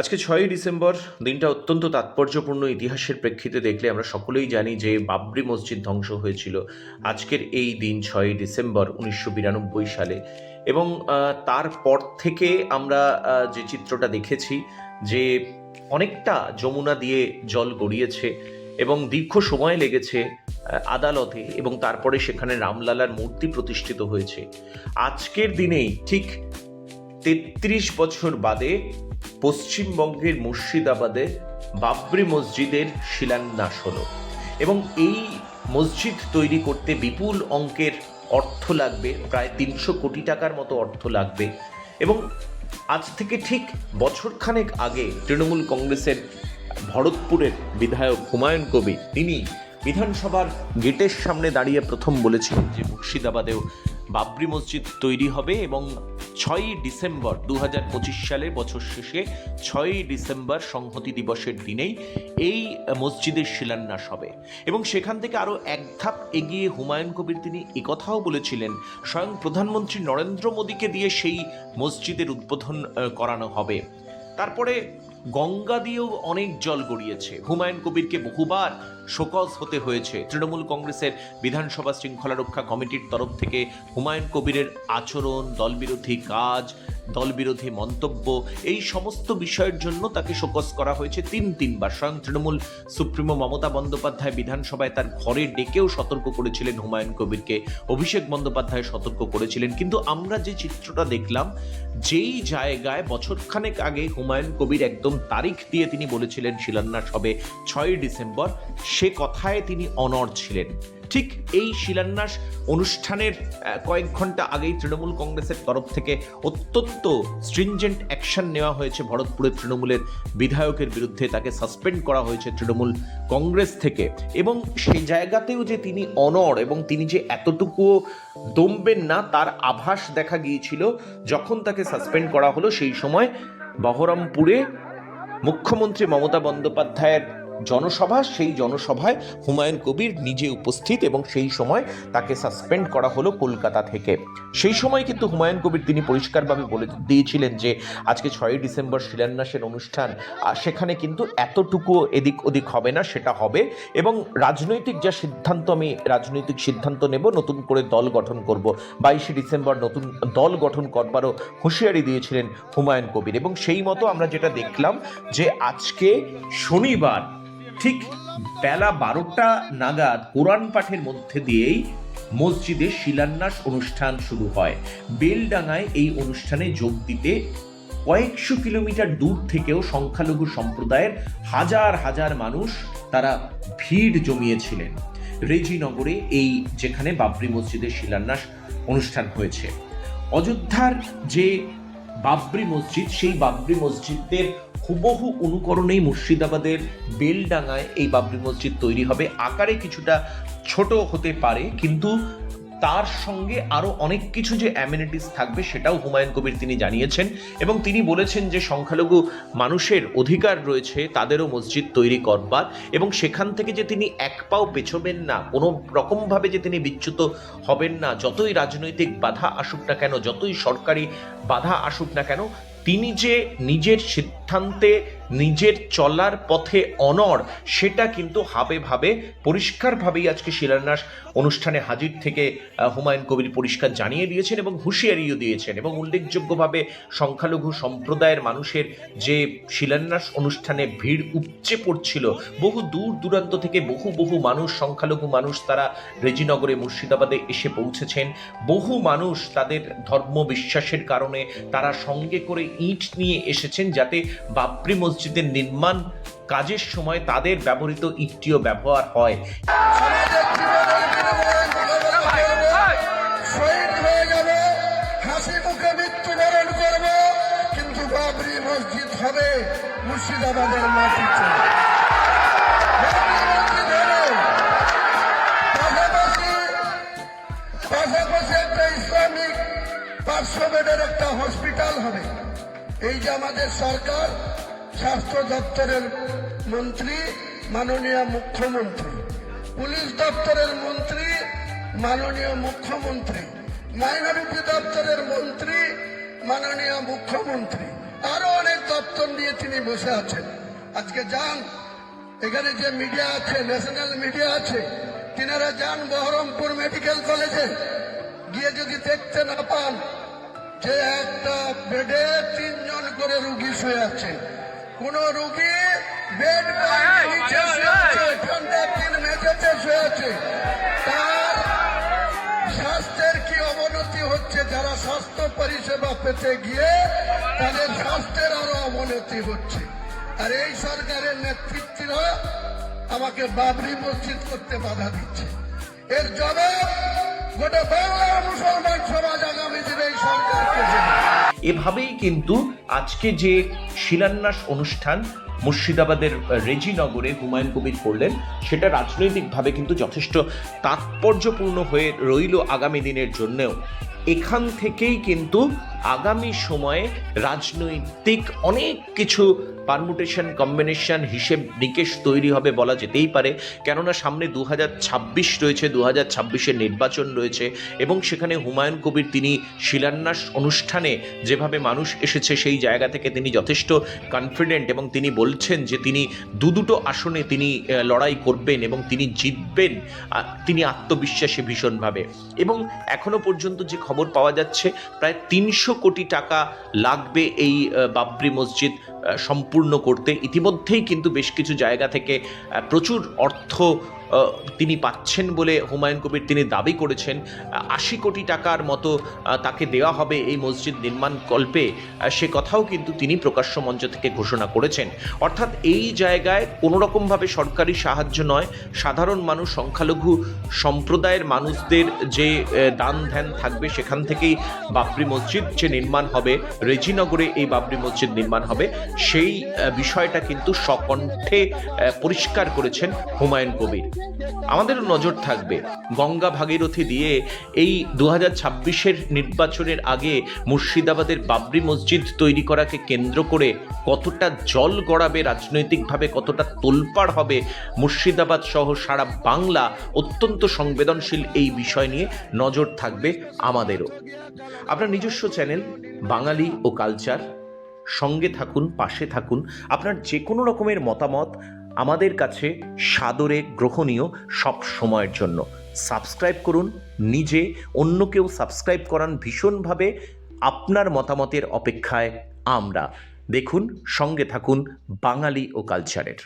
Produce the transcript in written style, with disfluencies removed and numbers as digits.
আজকে ৬ই ডিসেম্বর দিনটা অত্যন্ত তাৎপর্যপূর্ণ। ইতিহাসের প্রেক্ষিতে দেখলে আমরা সকলেই জানি যে বাবরি মসজিদ ধ্বংস হয়েছিল আজকের এই দিন ৬ই ডিসেম্বর ১৯৯২ সালে। এবং তারপর থেকে আমরা যে চিত্রটা দেখেছি যে অনেকটা যমুনা দিয়ে জল গড়িয়েছে এবং দীর্ঘ সময় লেগেছে আদালতে, এবং তারপরে সেখানে রামলালার মূর্তি প্রতিষ্ঠিত হয়েছে। আজকের দিনেই ঠিক ৩৩ বছর বাদে পশ্চিমবঙ্গের মুর্শিদাবাদে বাবরি মসজিদের শিলান্যাস হলো। এবং এই মসজিদ তৈরি করতে বিপুল অঙ্কের অর্থ লাগবে, প্রায় ৩০০ কোটি টাকার মতো অর্থ লাগবে। এবং আজ থেকে ঠিক বছরখানেক আগে তৃণমূল কংগ্রেসের ভরতপুরের বিধায়ক হুমায়ুন কবির তিনি বিধানসভার গেটের সামনে দাঁড়িয়ে প্রথম বলেছিলেন যে মুর্শিদাবাদেও বাবরি মসজিদ তৈরি হবে এবং ৬ই ডিসেম্বর ২০২৫ সালে বছর শেষে ৬ই ডিসেম্বর সংহতি দিবসের দিনেই এই মসজিদের শিলান্যাস হবে। এবং সেখান থেকে আরও এক ধাপ এগিয়ে হুমায়ুন কবির তিনি একথাও বলেছিলেন স্বয়ং প্রধানমন্ত্রী নরেন্দ্র মোদীকে দিয়ে সেই মসজিদের উদ্বোধন করানো হবে। তারপরে গঙ্গা দিয়েও অনেক জল গড়িয়েছে। হুমায়ুন কবিরকে বহুবার শোকজ হতে হয়েছে। তৃণমূল কংগ্রেসের বিধানসভা শৃঙ্খলা রক্ষা কমিটির তরফ থেকে হুমায়ুন কবিরের আচরণ, দলবিরোধী কাজ, দলবিরোধী মন্তব্য, এই সমস্ত বিষয়ের জন্য তাকে শোকজ করা হয়েছে তিনবার। স্বয়ং তৃণমূল সুপ্রিমো মমতা বন্দ্যোপাধ্যায় বিধানসভায় তার ঘরে ডেকেও সতর্ক করেছিলেন হুমায়ুন কবিরকে, অভিষেক বন্দ্যোপাধ্যায় সতর্ক করেছিলেন। কিন্তু আমরা যে চিত্রটা দেখলাম, যেই জায়গায় বছরখানেক আগে হুমায়ুন কবির একদম তারিখ দিয়ে তিনি বলেছিলেন শিলান্যাস হবে ৬ই ডিসেম্বর, সে কথায় তিনি অনড় ছিলেন। ঠিক এই শিলান্যাস অনুষ্ঠানের কয়েক ঘন্টা আগেই তৃণমূল কংগ্রেসের তরফ থেকে অত্যন্ত স্ট্রিনজেন্ট অ্যাকশন নেওয়া হয়েছে ভরতপুরের তৃণমূলের বিধায়কের বিরুদ্ধে। তাকে সাসপেন্ড করা হয়েছে তৃণমূল কংগ্রেস থেকে। এবং সেই জায়গাতেও যে তিনি অনড় এবং তিনি যে এতটুকুও দমবেন না তার আভাস দেখা গিয়েছিল যখন তাকে সাসপেন্ড করা হলো। সেই সময় বহরমপুরে মুখ্যমন্ত্রী মমতা বন্দ্যোপাধ্যায়ের জনসভা, সেই জনসভায় হুমায়ুন কবির নিজে উপস্থিত এবং সেই সময় তাকে সাসপেন্ড করা হলো কলকাতা থেকে। সেই সময় কিন্তু হুমায়ুন কবির তিনি পরিষ্কারভাবে বলে দিয়েছিলেন যে আজকে ৬ই ডিসেম্বর শিলান্যাসের অনুষ্ঠান, আর সেখানে কিন্তু এতটুকু এদিক ওদিক হবে না, সেটা হবে। এবং রাজনৈতিক যা সিদ্ধান্ত, আমি রাজনৈতিক সিদ্ধান্ত নেব, নতুন করে দল গঠন করব। ২২শে ডিসেম্বর নতুন দল গঠন করবারও হুঁশিয়ারি দিয়েছিলেন হুমায়ুন কবির। এবং সেই মতো আমরা যেটা দেখলাম যে আজকে শনিবার ঠিক বেলা ১২টা নাগাদ কোরআন পাঠের মধ্যে দিয়েই মসজিদে শিলান্যাস অনুষ্ঠান শুরু হয়। বেলডাঙায় এই অনুষ্ঠানে যোগ দিতে কয়েকশো কিলোমিটার দূর থেকেও সংখ্যালঘু সম্প্রদায়ের হাজার হাজার মানুষ তারা ভিড় জমিয়েছিলেন রেজিনগরে, এই যেখানে বাবরি মসজিদের শিলান্যাস অনুষ্ঠান হয়েছে। অযোধ্যার যে বাবরি মসজিদ, সেই বাবরি মসজিদের হুবহু অনুকরণেই মুর্শিদাবাদের বেলডাঙায় এই বাবরি মসজিদ তৈরি হবে। আকারে কিছুটা ছোট হতে পারে, কিন্তু তার সঙ্গে আরো অনেক কিছু যে অ্যামেনিটিস থাকবে সেটাও হুমায়ুন কবির তিনি জানিয়েছেন। এবং তিনি বলেছেন যে সংখ্যালঘু মানুষের অধিকার রয়েছে তাদেরও মসজিদ তৈরি করবার, এবং সেখান থেকে যে তিনি এক পাও পেছবেন না, কোনো রকমভাবে যে তিনি বিচ্যুত হবেন না, যতই রাজনৈতিক বাধা আসুক না কেন, যতই সরকারি বাধা আসুক না কেন, তিনি যে নিজের সিদ্ধান্তে, নিজের চলার পথে অনড়, সেটা কিন্তু হাবে ভাবে পরিষ্কারভাবেই আজকে শিলান্যাস অনুষ্ঠানে হাজির থেকে হুমায়ুন কবির পরিষ্কার জানিয়ে দিয়েছেন এবং হুঁশিয়ারিও দিয়েছেন। এবং উল্লেখযোগ্যভাবে সংখ্যালঘু সম্প্রদায়ের মানুষের যে শিলান্যাস অনুষ্ঠানে ভিড় উপচে পড়ছিল, বহু দূর দূরান্ত থেকে বহু মানুষ, সংখ্যালঘু মানুষ, তারা রেজিনগরে মুর্শিদাবাদে এসে পৌঁছেছেন। বহু মানুষ তাদের ধর্ম বিশ্বাসের কারণে তারা সঙ্গে করে ইট নিয়ে এসেছেন, যাতে বাবরি মসজিদের নির্মাণ কাজের সময় তাদের ব্যবহৃত ইটটিও ব্যবহার হয়। কিন্তু বাবরি মসজিদ হবে মুর্শিদাবাদের মাটিতে। পাশাপাশি একটা ইসলামিক ৫০০ বেডের একটা হসপিটাল হবে। এই যে আমাদের সরকার, স্বাস্থ্য দপ্তরের মন্ত্রী মাননীয় মুখ্যমন্ত্রী, পুলিশ দপ্তরের মন্ত্রী মাননীয় মুখ্যমন্ত্রী, মাইনরিটি দপ্তরের মন্ত্রী মাননীয় মুখ্যমন্ত্রী, আরো অনেক দপ্তর নিয়ে তিনি বসে আছেন। আজকে যান, এখানে যে মিডিয়া আছে, ন্যাশনাল মিডিয়া আছে, তিনারা যান বহরমপুর মেডিকেল কলেজে, গিয়ে যদি দেখতে না পান যে একটা বেডে 3 জন করে রুগী শুয়ে আছে, কোন রুগী বেড নিচে শুয়ে আছে, ঠান্ডার দিন মেঝেতে শুয়ে আছে, তার স্বাস্থ্যের কি অবনতি হচ্ছে, যারা স্বাস্থ্য পরিষেবা পেতে গিয়ে তাদের স্বাস্থ্যের আরো অবনতি হচ্ছে। আর এই সরকারের নেতৃত্বরা আমাকে বাবরি মসজিদ করতে বাধা দিচ্ছে। এর জবাব গোটা বাংলার মুসলমান সমাজ আগামী দিনে এই সরকারকে দেবে। এভাবেই কিন্তু আজকে যে শিলান্যাস অনুষ্ঠান মুর্শিদাবাদের রেজিনগরে হুমায়ুন কবির করলেন, সেটা রাজনৈতিকভাবে কিন্তু যথেষ্ট তাৎপর্যপূর্ণ হয়ে রইল আগামী দিনের জন্যেও। এখান থেকেই কিন্তু আগামী সময়ে রাজনৈতিক অনেক কিছু পারমুটেশন, কম্বিনেশন, হিসেব নিকেশ তৈরি হবে বলা যেতেই পারে। কেননা সামনে 2026 রয়েছে, 2026-এর নির্বাচন রয়েছে, এবং সেখানে হুমায়ুন কবির তিনি শিলান্যাস অনুষ্ঠানে যেভাবে মানুষ এসেছে সেই জায়গা থেকে তিনি যথেষ্ট কনফিডেন্ট, এবং তিনি বলছেন যে তিনি দুটো আসনে তিনি লড়াই করবেন এবং তিনি জিতবেন। তিনি আত্মবিশ্বাসী ভীষণভাবে। এবং এখনো পর্যন্ত যে খবর পাওয়া যাচ্ছে, প্রায় 300 কোটি টাকা লাগবে এই বাবরি মসজিদ সম্পূর্ণ করতে। ইতিমধ্যেই কিন্তু বেশ কিছু জায়গা থেকে প্রচুর অর্থ তিনি পাচ্ছেন বলে হুমায়ুন কবির তিনি দাবি করেছেন। 80 কোটি টাকার মতো তাকে দেওয়া হবে এই মসজিদ নির্মাণকল্পে, সে কথাও কিন্তু তিনি প্রকাশ্য মঞ্চ থেকে ঘোষণা করেছেন। অর্থাৎ এই জায়গায় কোনোরকমভাবে সরকারি সাহায্য নয়, সাধারণ মানুষ, সংখ্যালঘু সম্প্রদায়ের মানুষদের যে দান ধ্যান থাকবে সেখান থেকেই বাবরি মসজিদ যে নির্মাণ হবে, রেজিনগরে এই বাবরি মসজিদ নির্মাণ হবে, সেই বিষয়টা কিন্তু সকণ্ঠে পরিষ্কার করেছেন হুমায়ুন কবির। আমাদেরও নজর থাকবে গঙ্গা ভাগীরথী দিয়ে এই 2026-এর নির্বাচনের আগে মুর্শিদাবাদের বাবরি মসজিদ তৈরি করাকে কেন্দ্র করে কতটা জল গড়াবে রাজনৈতিকভাবে, কতটা তোলপাড় হবে মুর্শিদাবাদ সহ সারা বাংলা। অত্যন্ত সংবেদনশীল এই বিষয় নিয়ে নজর থাকবে আমাদেরও। আপনার নিজস্ব চ্যানেল বাঙালি ও কালচার, সঙ্গে থাকুন, পাশে থাকুন। আপনার যে কোনো রকমের মতামত আমাদের কাছে সাদরে গ্রহণীয় সব সময়ের জন্য। সাবস্ক্রাইব করুন, নিজে অন্যকেও সাবস্ক্রাইব করান ভীষণভাবে। আপনার মতামতের অপেক্ষায় আমরা। দেখুন, সঙ্গে থাকুন বাঙালি ও কালচারের।